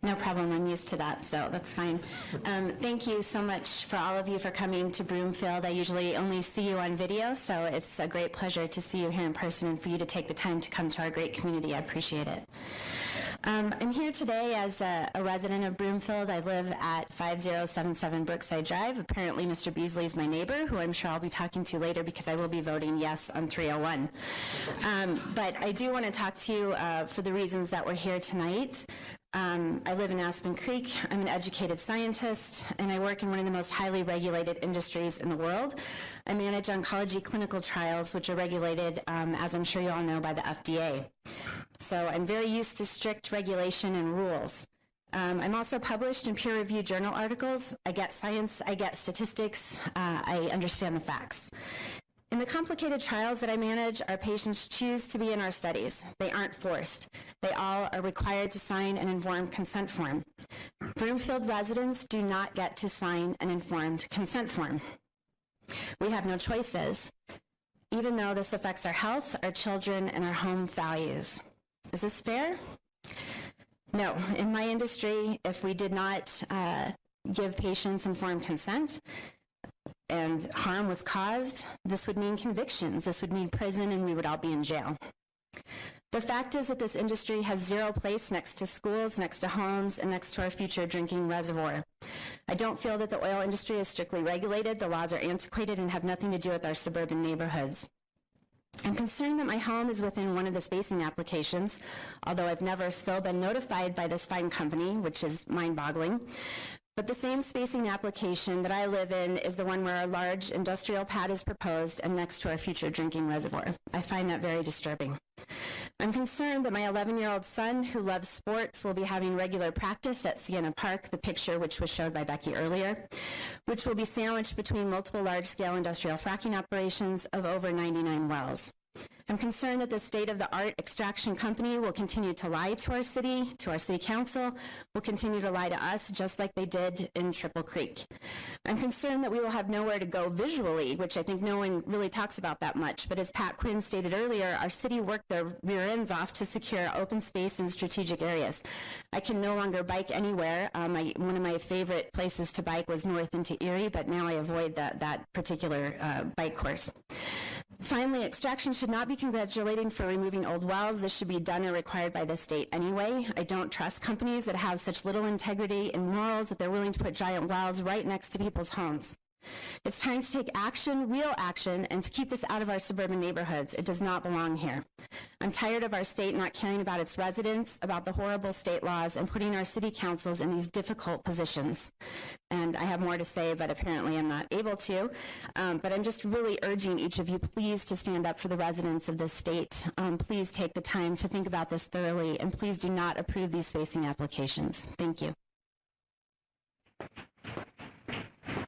No problem. I'm used to that, so that's fine. Thank you so much for all of you for coming to Broomfield. I usually only see you on video, so it's a great pleasure to see you here in person and for you to take the time to come to our great community. I appreciate it. I'm here today as a resident of Broomfield. I live at 5077 Brookside Drive. Apparently, Mr. Beasley is my neighbor, who I'm sure I'll be talking to later because I will be voting yes on 301. But I do want to talk to you for the reasons that we're here tonight. I live in Aspen Creek. I'm an educated scientist, and I work in one of the most highly regulated industries in the world. I manage oncology clinical trials, which are regulated, as I'm sure you all know, by the FDA. So I'm very used to strict regulation and rules. I'm also published in peer-reviewed journal articles. I get science, I get statistics, I understand the facts. In the complicated trials that I manage, our patients choose to be in our studies. They aren't forced. They all are required to sign an informed consent form. Broomfield residents do not get to sign an informed consent form. We have no choices, even though this affects our health, our children, and our home values. Is this fair? No. In my industry, if we did not give patients informed consent, and harm was caused, this would mean convictions, this would mean prison, and we would all be in jail. The fact is that this industry has zero place next to schools, next to homes, and next to our future drinking reservoir. I don't feel that the oil industry is strictly regulated. The laws are antiquated and have nothing to do with our suburban neighborhoods. I'm concerned that my home is within one of the spacing applications, although I've never still been notified by this fine company, which is mind-boggling. But the same spacing application that I live in is the one where a large industrial pad is proposed and next to our future drinking reservoir. I find that very disturbing. I'm concerned that my 11-year-old son, who loves sports, will be having regular practice at Sienna Park, the picture which was showed by Becky earlier, which will be sandwiched between multiple large-scale industrial fracking operations of over 99 wells. I'm concerned that the state-of-the-art extraction company will continue to lie to our city council, will continue to lie to us just like they did in Triple Creek. I'm concerned that we will have nowhere to go visually, which I think no one really talks about that much, but as Pat Quinn stated earlier, our city worked their rear ends off to secure open space in strategic areas. I can no longer bike anywhere. One of my favorite places to bike was north into Erie, but now I avoid that particular bike course. Finally, extraction should not be congratulating for removing old wells. This should be done or required by the state anyway. I don't trust companies that have such little integrity and morals that they're willing to put giant wells right next to people's homes. It's time to take action, real action, and to keep this out of our suburban neighborhoods. It does not belong here. I'm tired of our state not caring about its residents, about the horrible state laws, and putting our city councils in these difficult positions. And I have more to say, but apparently I'm not able to. But I'm just really urging each of you, please, to stand up for the residents of this state. Please take the time to think about this thoroughly, and please do not approve these spacing applications. Thank you.